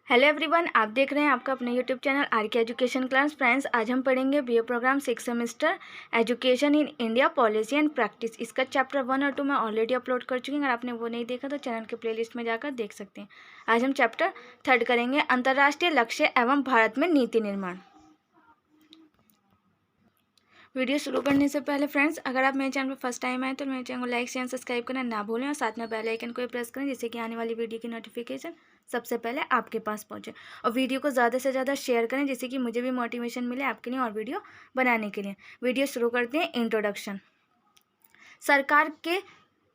Hello everyone, आप देख रहे हैं आपका अपने YouTube channel RK education class. Friends, आज हम पढ़ेंगे BA program 6 semester education in India policy and practice. इसका चैप्टर 1 और 2 मैं ऑलरेडी अपलोड कर चुकी हूँ। अगर आपने वो नहीं देखा तो चैनल के प्लेलिस्ट में जाकर देख सकते हैं। आज हम चैप्टर 3 करेंगे, अंतर्राष्ट्रीय लक्ष्य एवं भारत में नीति निर्माण। वीडियो शुरू करने से पहले फ्रेंड्स, अगर आप मेरे चैनल पर फर्स्ट टाइम आए तो मेरे चैनल को लाइक शेयर सब्सक्राइब करना ना भूलें और साथ में बेल आइकन को प्रेस करें, जिससे कि आने वाली वीडियो की नोटिफिकेशन सबसे पहले आपके पास पहुंचे। और वीडियो को ज़्यादा से ज़्यादा शेयर करें, जिससे कि मुझे भी मोटिवेशन मिले आपके लिए और वीडियो बनाने के लिए। वीडियो शुरू करते हैं। इंट्रोडक्शन। सरकार के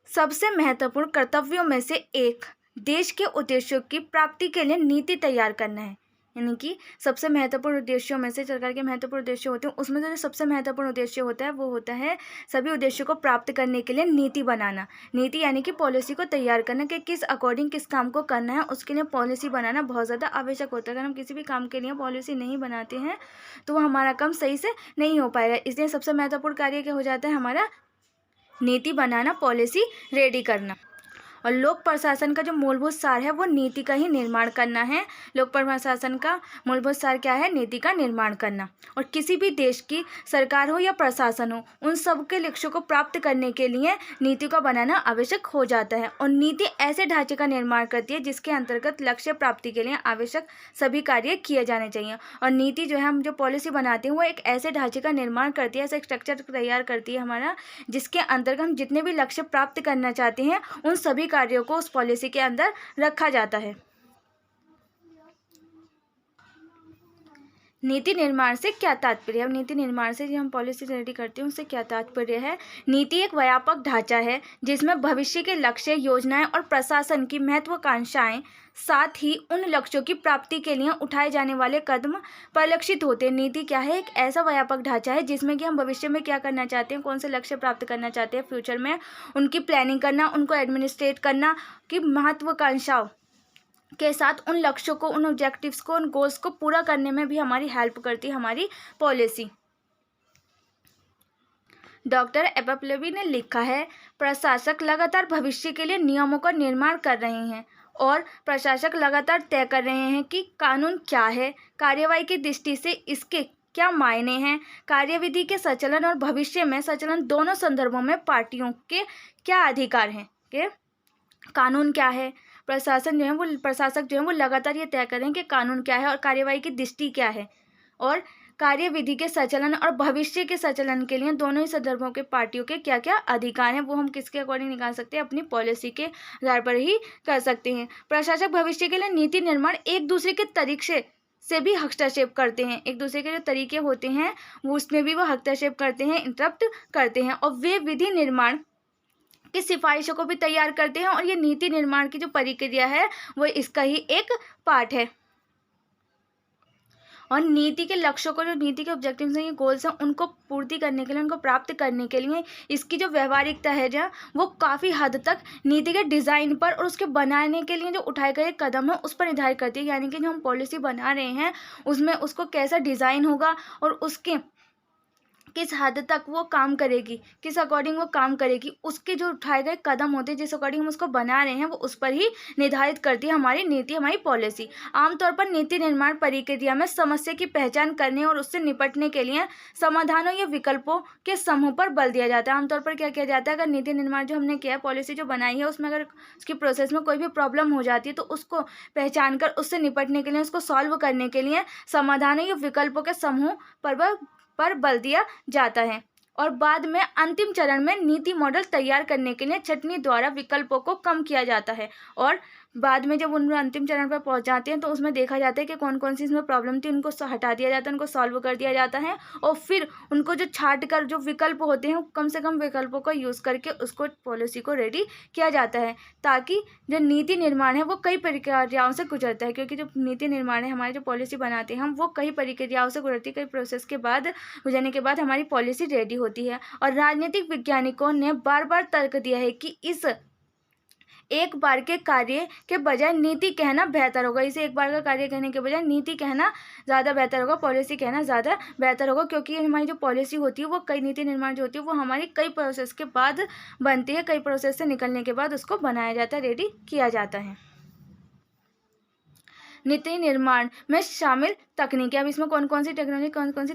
सबसे महत्वपूर्ण कर्तव्यों में से एक देश के उद्देश्यों की प्राप्ति के लिए नीति तैयार करना है। यानी कि सबसे महत्वपूर्ण उद्देश्यों में से, सरकार के महत्वपूर्ण उद्देश्य होते हैं, उसमें से जो सबसे महत्वपूर्ण उद्देश्य होता है वो होता है सभी उद्देश्यों को प्राप्त करने के लिए नीति बनाना। नीति यानी कि पॉलिसी को तैयार करना कि किस अकॉर्डिंग किस काम को करना है, उसके लिए पॉलिसी बनाना बहुत ज़्यादा आवश्यक होता है। अगर हम किसी भी काम के लिए पॉलिसी नहीं बनाते हैं तो हमारा काम सही से नहीं हो पाएगा। इसलिए सबसे महत्वपूर्ण कार्य क्या हो जाता है हमारा? नीति बनाना, पॉलिसी रेडी करना। और लोक प्रशासन का जो मूलभूत सार है वो नीति का ही निर्माण करना है। लोक प्रशासन का मूलभूत सार क्या है? नीति का निर्माण करना। और किसी भी देश की सरकार हो या प्रशासन हो, उन सब के लक्ष्यों को प्राप्त करने के लिए नीति का बनाना आवश्यक हो जाता है। और नीति ऐसे ढांचे का निर्माण करती है जिसके अंतर्गत लक्ष्य प्राप्ति के लिए आवश्यक सभी कार्य किए जाने चाहिए। और नीति जो है, हम जो पॉलिसी बनाते हैं वो एक ऐसे ढांचे का निर्माण करती है, ऐसा स्ट्रक्चर तैयार करती है हमारा, जिसके अंतर्गत हम जितने भी लक्ष्य प्राप्त करना चाहते हैं उन सभी कार्यों को उस पॉलिसी के अंदर रखा जाता है। नीति निर्माण से क्या तात्पर्य है? नीति निर्माण से जो हम पॉलिसी रेडी करते हैं उससे क्या तात्पर्य है? नीति एक व्यापक ढांचा है जिसमें भविष्य के लक्ष्य, योजनाएं और प्रशासन की महत्वाकांक्षाएं, साथ ही उन लक्ष्यों की प्राप्ति के लिए उठाए जाने वाले कदम परिलक्षित होते हैं। नीति क्या है? एक ऐसा व्यापक ढांचा है जिसमें कि हम भविष्य में क्या करना चाहते हैं, कौन से लक्ष्य प्राप्त करना चाहते हैं फ्यूचर में, उनकी प्लानिंग करना, उनको एडमिनिस्ट्रेट करना की महत्वाकांक्षाओं के साथ उन लक्ष्यों को, उन ऑब्जेक्टिव्स को, उन गोल्स को पूरा करने में भी हमारी हेल्प करती है हमारी पॉलिसी। डॉक्टर एपप्लेवी ने लिखा है, प्रशासक लगातार भविष्य के लिए नियमों का निर्माण कर रहे हैं और प्रशासक लगातार तय कर रहे हैं कि कानून क्या है, कार्यवाही की दृष्टि से इसके क्या मायने हैं, कार्यविधि के संचालन और भविष्य में संचालन दोनों संदर्भों में पार्टियों के क्या अधिकार हैं। के कानून क्या है, प्रशासन जो है वो, प्रशासक जो है वो लगातार ये तय करें कि कानून क्या है और कार्यवाही की दृष्टि क्या है, और कार्यविधि के संचालन और भविष्य के संचालन के लिए दोनों ही संदर्भों के पार्टियों के क्या क्या अधिकार हैं, वो हम किसके अकॉर्डिंग निकाल सकते हैं? अपनी पॉलिसी के आधार पर ही कर सकते हैं। प्रशासक भविष्य के लिए नीति निर्माण एक दूसरे के तरीके से भी हस्तक्षेप करते हैं। एक दूसरे के जो तरीके होते हैं वो उसमें भी वो हस्तक्षेप करते हैं, इंटरप्ट करते हैं, और वे विधि निर्माण की सिफारिशों को भी तैयार करते हैं। और ये नीति निर्माण की जो प्रक्रिया है वो इसका ही एक पार्ट है। और नीति के लक्ष्यों को, जो नीति के ऑब्जेक्टिव्स हैं, ये गोल्स हैं, उनको पूर्ति करने के लिए, उनको प्राप्त करने के लिए इसकी जो व्यवहारिकता है जो वो काफ़ी हद तक नीति के डिज़ाइन पर और उसके बनाने के लिए जो उठाए गए कदम है उस पर निर्धारित करती है। यानी कि जो हम पॉलिसी बना रहे हैं उसमें उसको कैसा डिज़ाइन होगा और उसके किस हद तक वो काम करेगी, किस अकॉर्डिंग वो काम करेगी, उसके जो उठाए गए कदम होते हैं, जिस अकॉर्डिंग हम उसको बना रहे हैं, वो उस पर ही निर्धारित करती है हमारी नीति, हमारी पॉलिसी। आमतौर पर नीति निर्माण प्रक्रिया में समस्या की पहचान करने और उससे निपटने के लिए समाधानों या विकल्पों के समूह पर बल दिया जाता है। आमतौर पर क्या किया जाता है? अगर नीति निर्माण जो हमने किया है, पॉलिसी जो बनाई है, उसमें अगर उसकी प्रोसेस में कोई भी प्रॉब्लम हो जाती है तो उसको पहचान कर उससे निपटने के लिए, उसको सॉल्व करने के लिए समाधानों या विकल्पों के समूह पर बल दिया जाता है। और बाद में अंतिम चरण में नीति मॉडल तैयार करने के लिए छंटनी द्वारा विकल्पों को कम किया जाता है। और बाद में जब उन अंतिम चरण पर पहुंच जाते हैं तो उसमें देखा जाता है कि कौन कौन सी इसमें प्रॉब्लम थी, उनको हटा दिया जाता है, उनको सॉल्व कर दिया जाता है। और फिर उनको जो छांट कर जो विकल्प होते हैं, कम से कम विकल्पों का यूज़ करके उसको पॉलिसी को रेडी किया जाता है, ताकि जो नीति निर्माण है वो कई प्रक्रियाओं से गुजरता है। क्योंकि जो नीति निर्माण है, हमारी जो पॉलिसी बनाते हैं हम, वो कई प्रक्रियाओं से गुजरती है, कई प्रोसेस के बाद गुजरने के बाद हमारी पॉलिसी रेडी होती है। और राजनीतिक वैज्ञानिकों ने बार बार तर्क दिया है कि इस एक बार के कार्य के बजाय नीति कहना बेहतर होगा। इसे एक बार का कार्य कहने के बजाय नीति कहना ज़्यादा बेहतर होगा, पॉलिसी कहना ज़्यादा बेहतर होगा। क्योंकि हमारी जो पॉलिसी होती है वो कई, नीति निर्माण जो होती है वो हमारी कई प्रोसेस के बाद बनती है, कई प्रोसेस से निकलने के बाद उसको बनाया जाता है, रेडी किया जाता है। नीति निर्माण में शामिल तकनीकें। अब इसमें कौन कौन सी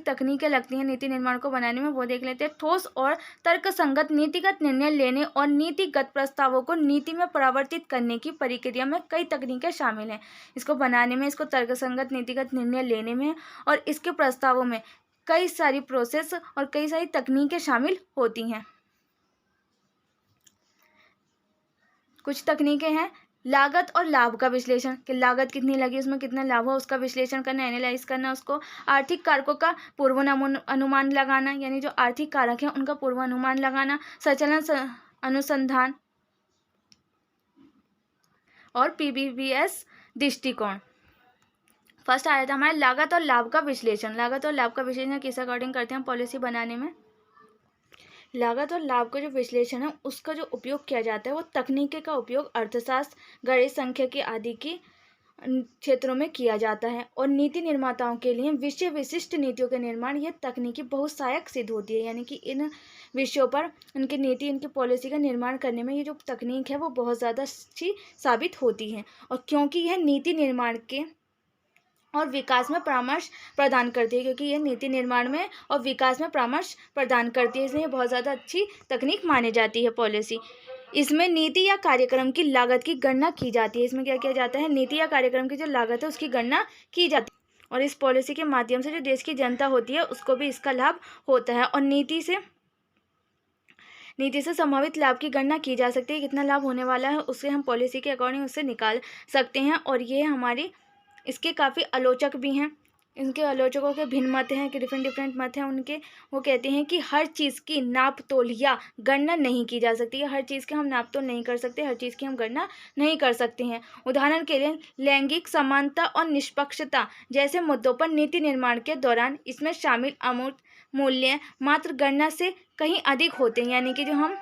तकनीकें लगती हैं नीति निर्माण को बनाने में, वो देख लेते हैं। ठोस और तर्कसंगत नीतिगत निर्णय लेने और नीतिगत प्रस्तावों को नीति में परिवर्तित करने की प्रक्रिया में कई तकनीकें शामिल हैं। इसको बनाने में, इसको तर्कसंगत नीतिगत निर्णय लेने में और इसके प्रस्तावों में कई सारी प्रोसेस और कई सारी तकनीकें शामिल होती हैं। कुछ तकनीकें हैं, लागत और लाभ का विश्लेषण, कि लागत कितनी लगी, उसमें कितना लाभ हो, उसका विश्लेषण करना, एनालाइज करना उसको। आर्थिक कारकों का पूर्वानुमान लगाना, यानी जो आर्थिक कारक हैं उनका पूर्वानुमान लगाना। संचालन अनुसंधान और पीबीवीएस दृष्टिकोण। फर्स्ट आया था हमारा लागत और लाभ का विश्लेषण। लागत और लाभ का विश्लेषण किस अकॉर्डिंग करते हैं पॉलिसी बनाने में? लागत और लाभ का जो विश्लेषण है उसका जो उपयोग किया जाता है वो तकनीकी का उपयोग अर्थशास्त्र, गणित, सांख्यिकी आदि की क्षेत्रों में किया जाता है। और नीति निर्माताओं के लिए विषय विशिष्ट नीतियों के निर्माण यह तकनीकी बहुत सहायक सिद्ध होती है, यानी कि इन विषयों पर उनकी नीति, उनकी पॉलिसी का निर्माण करने में ये जो तकनीक है वो बहुत ज़्यादा अच्छी साबित होती है। और क्योंकि यह नीति निर्माण के और विकास में परामर्श प्रदान करती है, क्योंकि यह नीति निर्माण में और विकास में परामर्श प्रदान करती है, इसलिए बहुत ज़्यादा अच्छी तकनीक मानी जाती है पॉलिसी। इसमें नीति या कार्यक्रम की लागत की गणना की जाती है। इसमें क्या किया जाता है, नीति या कार्यक्रम की जो लागत है उसकी गणना की जाती है और इस पॉलिसी के माध्यम से जो देश की जनता होती है उसको भी इसका लाभ होता है। और नीति से संभावित लाभ की गणना की जा सकती है, कितना लाभ होने वाला है उससे हम पॉलिसी के अकॉर्डिंग उससे निकाल सकते हैं। और ये हमारी इसके काफ़ी आलोचक भी हैं, इनके आलोचकों के भिन्न मत हैं कि डिफरेंट मत हैं उनके। वो कहते हैं कि हर चीज़ की नाप तोल या गणना नहीं की जा सकती है, हर चीज़ के हम नाप तोल नहीं कर सकते, हर चीज़ की हम गणना नहीं कर सकते हैं। उदाहरण के लिए लैंगिक समानता और निष्पक्षता जैसे मुद्दों पर नीति निर्माण के दौरान इसमें शामिल अमूर्त मूल्य मात्र गणना से कहीं अधिक होते हैं, यानी कि जो हम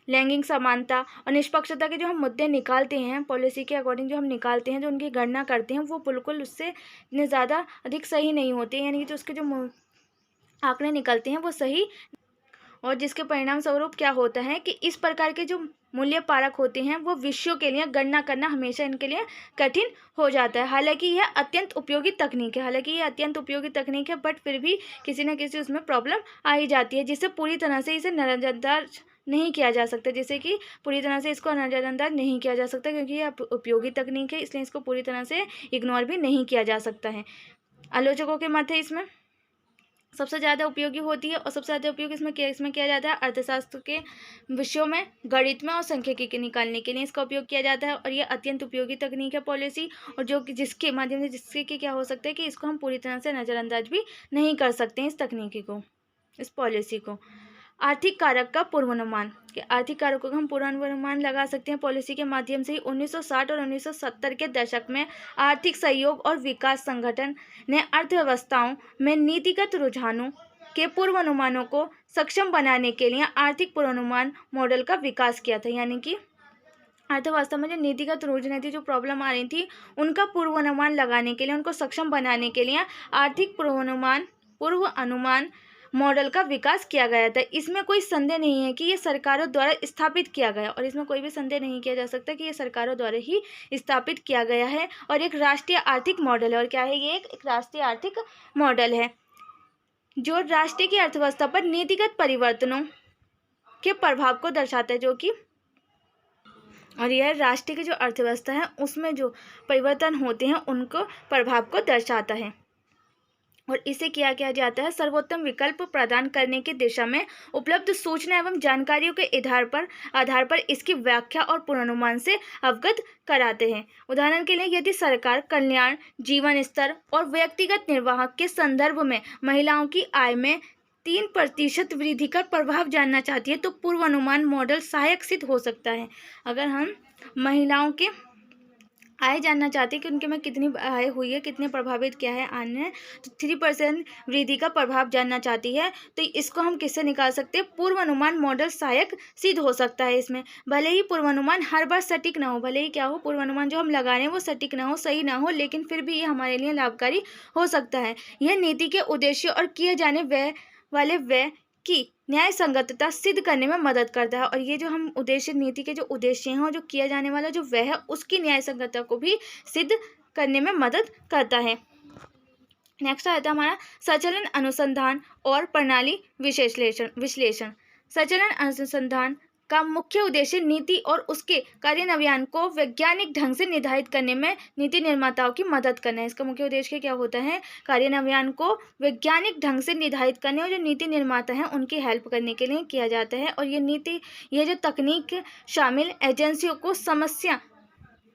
लैंगिक समानता और निष्पक्षता के जो हम मुद्दे निकालते हैं पॉलिसी के अकॉर्डिंग, जो हम निकालते हैं, जो उनकी गणना करते हैं, वो बिल्कुल उससे इतने ज़्यादा अधिक सही नहीं होते, यानी कि जो उसके जो आंकड़े निकलते हैं वो सही, और जिसके परिणाम स्वरूप क्या होता है कि इस प्रकार के जो मूल्य पारक होते हैं वो विषयों के लिए गणना करना हमेशा इनके लिए कठिन हो जाता है। हालांकि यह अत्यंत उपयोगी तकनीक है, बट फिर भी किसी न किसी उसमें प्रॉब्लम आ ही जाती है, जिससे पूरी तरह से इसे नज़रअंदाज नहीं किया जा सकता, क्योंकि यह उपयोगी तकनीक है, इसलिए इसको पूरी तरह से इग्नोर भी नहीं किया जा सकता है। आलोचकों के मत है इसमें सबसे ज़्यादा उपयोगी होती है और सबसे ज़्यादा उपयोग इसमें किया जाता है अर्थशास्त्र के विषयों में, गणित में और सांख्यिकी के निकालने के लिए इसका उपयोग किया जाता है। और ये अत्यंत उपयोगी तकनीक है पॉलिसी, और जो जिसके माध्यम से जिससे कि क्या हो सकता है कि इसको हम पूरी तरह से नज़रअंदाज भी नहीं कर सकते हैं, इस तकनीकी को, इस पॉलिसी को। आर्थिक कारक का पूर्वानुमान, कि आर्थिक कारकों का हम पूर्वानुमान लगा सकते हैं पॉलिसी के माध्यम से ही। 1960 और 1970 के दशक में आर्थिक सहयोग और विकास संगठन ने अर्थव्यवस्थाओं में नीतिगत रुझानों के पूर्वानुमानों को सक्षम बनाने के लिए आर्थिक पूर्वानुमान मॉडल का विकास किया था, यानी कि अर्थव्यवस्था में जो नीतिगत रुझान थी, जो प्रॉब्लम आ रही थी, उनका पूर्वानुमान लगाने के लिए, उनको सक्षम बनाने के लिए आर्थिक पूर्वानुमान मॉडल का विकास किया गया था। इसमें कोई संदेह नहीं है कि ये सरकारों द्वारा स्थापित किया गया, और इसमें कोई भी संदेह नहीं किया जा सकता कि ये सरकारों द्वारा ही स्थापित किया गया है और एक राष्ट्रीय आर्थिक मॉडल है। और क्या है ये? एक राष्ट्रीय आर्थिक मॉडल है जो राष्ट्र की अर्थव्यवस्था पर नीतिगत परिवर्तनों के प्रभाव को दर्शाता है, और यह राष्ट्र की जो अर्थव्यवस्था है उसमें जो परिवर्तन होते हैं उनको प्रभाव को दर्शाता है। और इसे क्या किया जाता है? सर्वोत्तम विकल्प प्रदान करने की दिशा में उपलब्ध सूचना एवं जानकारियों के आधार पर इसकी व्याख्या और पूर्वानुमान से अवगत कराते हैं। उदाहरण के लिए, यदि सरकार कल्याण, जीवन स्तर और व्यक्तिगत निर्वाह के संदर्भ में महिलाओं की आय में 3% वृद्धि का प्रभाव जानना चाहती है तो पूर्वानुमान मॉडल सहायक सिद्ध हो सकता है। अगर हम महिलाओं के आय जानना चाहते हैं कि उनके में कितनी आय हुई है, कितने प्रभावित किया है आय ने, तो 3% वृद्धि का प्रभाव जानना चाहती है तो इसको हम किससे निकाल सकते हैं? पूर्वानुमान मॉडल सहायक सिद्ध हो सकता है इसमें। भले ही पूर्वानुमान हर बार सटीक ना हो, भले ही क्या हो, पूर्वानुमान जो हम लगा रहे हैं वो सटीक ना हो, सही ना हो, लेकिन फिर भी ये हमारे लिए लाभकारी हो सकता है। यह नीति के उद्देश्य और किए जाने वाले व्यय की न्याय संगतता सिद्ध करने में मदद करता है। और ये जो हम उद्देश्य, नीति के जो उद्देश्य हैं और जो किया जाने वाला जो व्यय है उसकी न्याय संगतता को भी सिद्ध करने में मदद करता है। नेक्स्ट आता है हमारा सचलन अनुसंधान और प्रणाली विश्लेषण। सचलन अनुसंधान का मुख्य उद्देश्य नीति और उसके कार्यान्वयन को वैज्ञानिक ढंग से निर्धारित करने में नीति निर्माताओं की मदद करना है। इसका मुख्य उद्देश्य क्या होता है? कार्यान्वयन को वैज्ञानिक ढंग से निर्धारित करने और जो नीति निर्माता हैं उनकी हेल्प करने के लिए किया जाता है। और ये जो तकनीक शामिल एजेंसियों को समस्या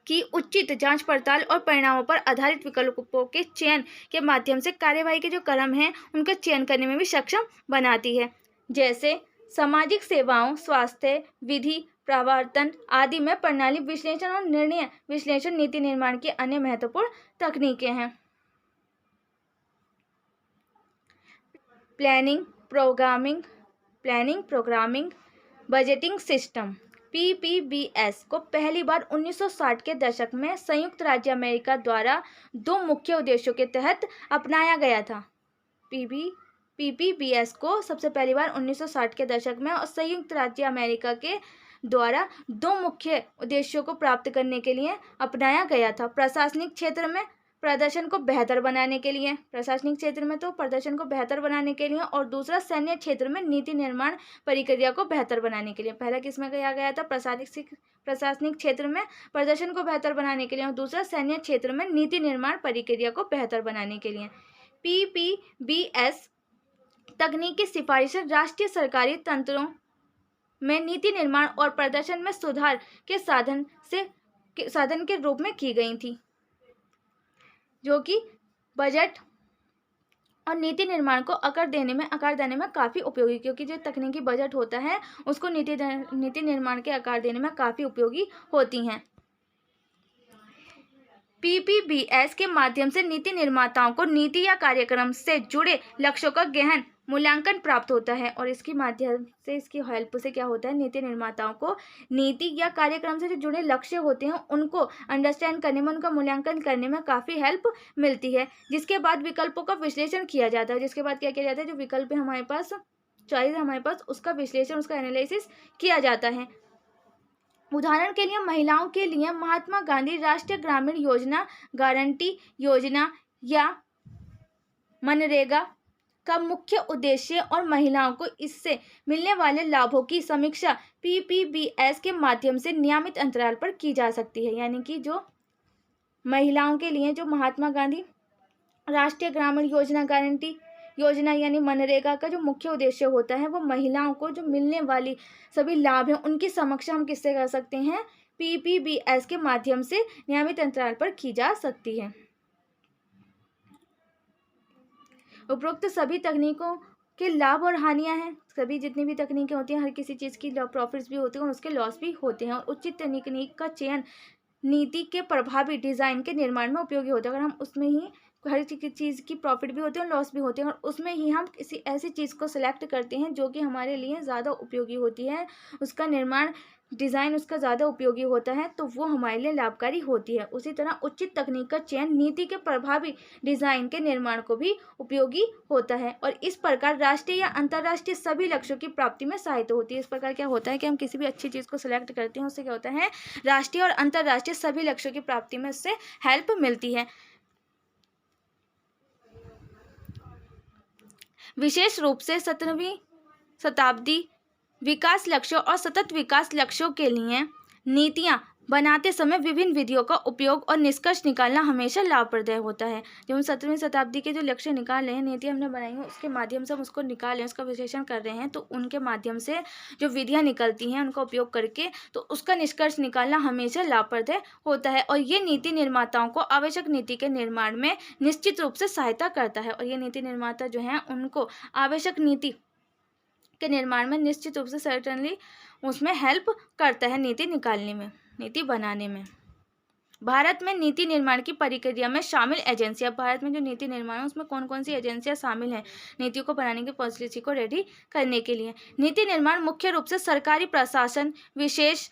की उचित जांच पड़ताल और परिणामों पर आधारित विकल्पों के चयन के माध्यम से कार्यवाही के जो क्रम हैं उनका चयन करने में भी सक्षम बनाती है, जैसे सामाजिक सेवाओं, स्वास्थ्य, विधि प्रवर्तन आदि में प्रणाली विश्लेषण और निर्णय विश्लेषण नीति निर्माण की अन्य महत्वपूर्ण तकनीकें हैं। Planning, programming, budgeting system PPBS को पहली बार 1960 के दशक में संयुक्त राज्य अमेरिका द्वारा दो मुख्य उद्देश्यों के तहत अपनाया गया था। PPBS को सबसे पहली बार 1960 के दशक में और संयुक्त राज्य अमेरिका के द्वारा दो मुख्य उद्देश्यों को प्राप्त करने के लिए अपनाया गया था। प्रशासनिक क्षेत्र में प्रदर्शन को बेहतर बनाने के लिए, और दूसरा सैन्य क्षेत्र में नीति निर्माण प्रक्रिया को बेहतर बनाने के लिए। पहला किसमें कहा गया था? प्रशासनिक क्षेत्र में प्रदर्शन को बेहतर बनाने के लिए, और दूसरा सैन्य क्षेत्र में नीति निर्माण प्रक्रिया को बेहतर बनाने के लिए। PPBS तकनीक की सिफारिशें राष्ट्रीय सरकारी तंत्रों में नीति निर्माण और प्रदर्शन में सुधार के साधन के रूप में की गई थी, जो कि बजट और नीति निर्माण को आकार देने में काफ़ी उपयोगी, क्योंकि जो तकनीकी बजट होता है उसको नीति निर्माण के आकार देने में काफ़ी उपयोगी होती हैं। PPBS के माध्यम से नीति निर्माताओं को नीति या कार्यक्रम से जुड़े लक्ष्यों का गहन मूल्यांकन प्राप्त होता है, और इसकी हेल्प से क्या होता है? नीति निर्माताओं को नीति या कार्यक्रम से जो जुड़े लक्ष्य होते हैं उनको अंडरस्टैंड करने में, उनका मूल्यांकन करने में काफ़ी हेल्प मिलती है। जिसके बाद विकल्पों का विश्लेषण किया जाता है। जिसके बाद क्या किया जाता है? जो विकल्प है हमारे पास, चॉइस है हमारे पास, उसका विश्लेषण, उसका एनालिसिस किया जाता है। उदाहरण के लिए महिलाओं के लिए महात्मा गांधी राष्ट्रीय ग्रामीण योजना, गारंटी योजना या मनरेगा का मुख्य उद्देश्य और महिलाओं को इससे मिलने वाले लाभों की समीक्षा PPBS के माध्यम से नियमित अंतराल पर की जा सकती है। यानी कि जो महिलाओं के लिए जो महात्मा गांधी राष्ट्रीय ग्रामीण योजना, गारंटी योजना यानी मनरेगा का जो मुख्य उद्देश्य होता है वो महिलाओं को जो मिलने वाली सभी लाभ हैं उनकी समीक्षा हम किससे कर सकते हैं? PPBS के माध्यम से नियमित अंतराल पर की जा सकती है। उपरोक्त सभी तकनीकों के लाभ और हानियां हैं। सभी जितनी भी तकनीकें होती हैं, हर किसी चीज़ की प्रॉफिट्स भी होते हैं और उसके लॉस भी होते हैं, और उचित तकनीक का चयन नीति के प्रभावी डिज़ाइन के निर्माण में उपयोगी होता है। अगर हम उसमें ही हर चीज़ की प्रॉफिट भी होती है और लॉस भी होते हैं, और उसमें ही हम किसी ऐसी चीज़ को सिलेक्ट करते हैं जो कि हमारे लिए ज़्यादा उपयोगी होती है, उसका निर्माण डिज़ाइन उसका ज़्यादा उपयोगी होता है, तो वो हमारे लिए लाभकारी होती है। उसी तरह उचित तकनीक का चयन नीति के प्रभावी डिज़ाइन के निर्माण को भी उपयोगी होता है, और इस प्रकार राष्ट्रीय या अंतर्राष्ट्रीय सभी लक्ष्यों की प्राप्ति में सहायता होती है। इस प्रकार क्या होता है कि हम किसी भी अच्छी चीज़ को सिलेक्ट करते हैं, उससे क्या होता है? राष्ट्रीय और अंतर्राष्ट्रीय सभी लक्ष्यों की प्राप्ति में उससे हेल्प मिलती है। विशेष रूप से 17वीं शताब्दी विकास लक्ष्यों और सतत विकास लक्ष्यों के लिए नीतियां बनाते समय विभिन्न विधियों का उपयोग और निष्कर्ष निकालना हमेशा लाभप्रद होता है। जो हम 17वीं शताब्दी के जो लक्ष्य निकाल रहे हैं, नीतियां हमने बनाई हैं, उसके माध्यम से हम उसको निकाल रहे हैं, उसका विश्लेषण कर रहे हैं, तो उनके माध्यम से जो विधियां निकलती हैं उनका उपयोग करके तो उसका निष्कर्ष निकालना हमेशा लाभप्रद होता है, और ये नीति निर्माताओं को आवश्यक नीति के निर्माण में निश्चित रूप से सहायता करता है। और ये नीति निर्माता जो हैं उनको आवश्यक नीति के निर्माण में निश्चित रूप से सर्टनली उसमें हेल्प करता है, नीति निकालने में, नीति बनाने में। भारत में नीति निर्माण की प्रक्रिया में शामिल एजेंसियां, भारत में जो नीति निर्माण है उसमें कौन कौन सी एजेंसियां शामिल हैं नीतियों को बनाने की पॉलिसी को रेडी करने के लिए? नीति निर्माण मुख्य रूप से सरकारी प्रशासन, विशेष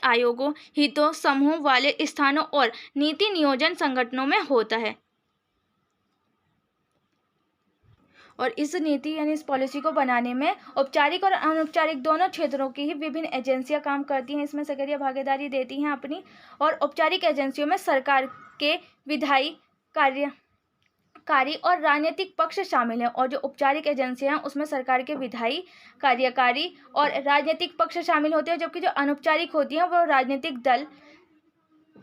आयोगों, हितों समूह वाले स्थानों और नीति नियोजन संगठनों में होता है। और इस नीति यानी इस पॉलिसी को बनाने में औपचारिक और अनौपचारिक दोनों क्षेत्रों की ही विभिन्न एजेंसियां काम करती हैं, इसमें सक्रिय भागीदारी देती हैं अपनी। और औपचारिक एजेंसियों में सरकार के विधायी कार्यकारी और राजनीतिक पक्ष शामिल हैं, और जो औपचारिक एजेंसियां हैं उसमें सरकार के विधायी, कार्यकारी और राजनीतिक पक्ष शामिल होते हैं, जबकि जो अनौपचारिक होती हैं वो राजनीतिक दल,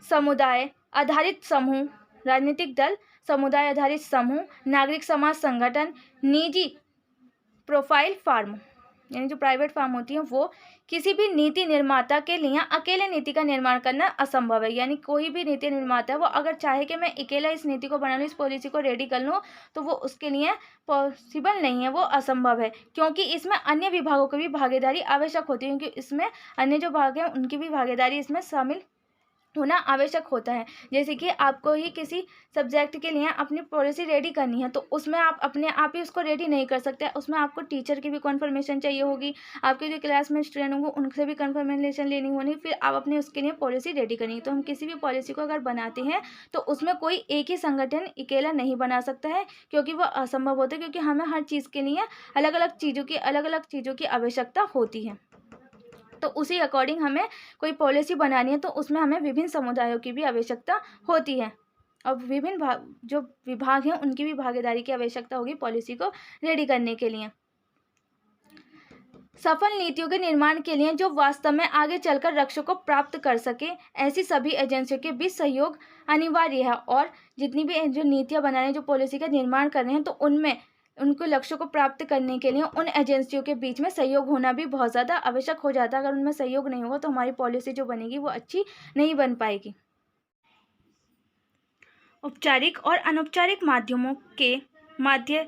समुदाय आधारित समूह, राजनीतिक दल, समुदाय आधारित समूह, नागरिक समाज संगठन, निजी प्रोफाइल फार्म यानी जो प्राइवेट फार्म होती हैं वो। किसी भी नीति निर्माता के लिए अकेले नीति का निर्माण करना असंभव है, यानी कोई भी नीति निर्माता है वो अगर चाहे कि मैं अकेला इस नीति को बना लूँ, इस पॉलिसी को रेडी कर लूँ, तो वो उसके लिए पॉसिबल नहीं है, वो असंभव है, क्योंकि इसमें अन्य विभागों की भी भागीदारी आवश्यक होती है, क्योंकि इसमें अन्य जो भाग हैं उनकी भी भागीदारी इसमें शामिल होना आवश्यक होता है। जैसे कि आपको ही किसी सब्जेक्ट के लिए अपनी पॉलिसी रेडी करनी है, तो उसमें आप अपने आप ही उसको रेडी नहीं कर सकते, उसमें आपको टीचर की भी कन्फर्मेशन चाहिए होगी, आपके जो क्लास में स्टूडेंट होंगे उनसे भी कन्फर्मेशन लेनी होगी, फिर आप अपने उसके लिए पॉलिसी रेडी करेंगे। तो हम किसी भी पॉलिसी को अगर बनाते हैं तो उसमें कोई एक ही संगठन अकेला नहीं बना सकता है, क्योंकि वह असंभव होता है, क्योंकि हमें हर चीज़ के लिए अलग अलग चीज़ों की आवश्यकता होती है। तो उसी अकॉर्डिंग हमें कोई पॉलिसी बनानी है तो उसमें हमें विभिन्न समुदायों की भी आवश्यकता होती है, और विभिन्न जो विभाग हैं उनकी भी भागीदारी की आवश्यकता होगी पॉलिसी को रेडी करने के लिए। सफल नीतियों के निर्माण के लिए जो वास्तव में आगे चलकर लक्ष्यों को प्राप्त कर सके, ऐसी सभी एजेंसियों के बीच सहयोग अनिवार्य है। और जितनी भी जो नीतियाँ बना रहे हैं, जो पॉलिसी का निर्माण कर रहे हैं, तो उनमें उनको लक्ष्यों को प्राप्त करने के लिए उन एजेंसियों के बीच में सहयोग होना भी बहुत ज़्यादा आवश्यक हो जाता है। अगर उनमें सहयोग नहीं होगा तो हमारी पॉलिसी जो बनेगी वो अच्छी नहीं बन पाएगी। औपचारिक और अनौपचारिक माध्यमों के माध्य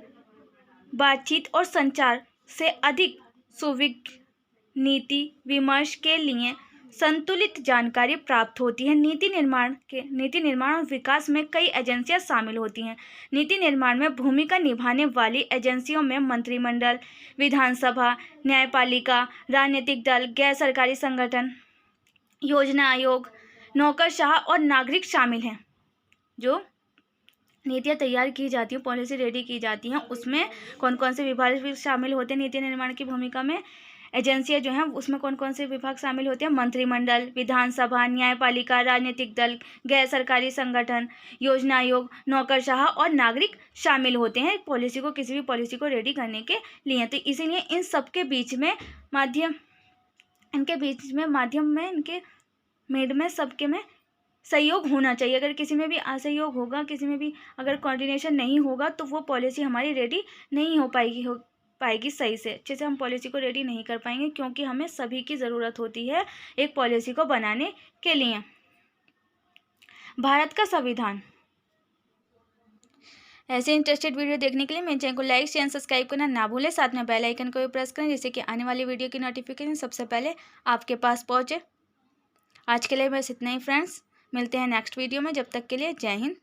बातचीत और संचार से अधिक सुविज्ञ नीति विमर्श के लिए संतुलित जानकारी प्राप्त होती है। नीति निर्माण और विकास में कई एजेंसियां शामिल होती हैं। नीति निर्माण में भूमिका निभाने वाली एजेंसियों में मंत्रिमंडल, विधानसभा, न्यायपालिका, राजनीतिक दल, गैर सरकारी संगठन, योजना आयोग, नौकरशाह और नागरिक शामिल हैं। जो नीतियाँ तैयार की जाती हैं, पॉलिसी रेडी की जाती हैं, उसमें कौन कौन से विभाग शामिल होते हैं नीति निर्माण की भूमिका में? एजेंसियां जो हैं उसमें कौन कौन से विभाग शामिल होते हैं? मंत्रिमंडल, विधानसभा, न्यायपालिका, राजनीतिक दल, गैर सरकारी संगठन, योजना आयोग, नौकरशाह और नागरिक शामिल होते हैं पॉलिसी को, किसी भी पॉलिसी को रेडी करने के लिए। तो इसीलिए इन सबके बीच में इनके मिड में सबके में सहयोग होना चाहिए। अगर किसी में भी असहयोग होगा, किसी में भी अगर कोऑर्डिनेशन नहीं होगा, तो वो पॉलिसी हमारी रेडी नहीं हो पाएगी सही से, अच्छे से हम पॉलिसी को रेडी नहीं कर पाएंगे, क्योंकि हमें सभी की ज़रूरत होती है एक पॉलिसी को बनाने के लिए। भारत का संविधान। ऐसे इंटरेस्टेड वीडियो देखने के लिए मेरे चैनल को लाइक, शेयर, सब्सक्राइब करना ना भूलें, साथ में बेल आइकन को भी प्रेस करें, जिससे कि आने वाली वीडियो की नोटिफिकेशन सबसे पहले आपके पास पहुंचे। आज के लिए बस इतना ही फ्रेंड्स, मिलते हैं नेक्स्ट वीडियो में। जब तक के लिए जय हिंद।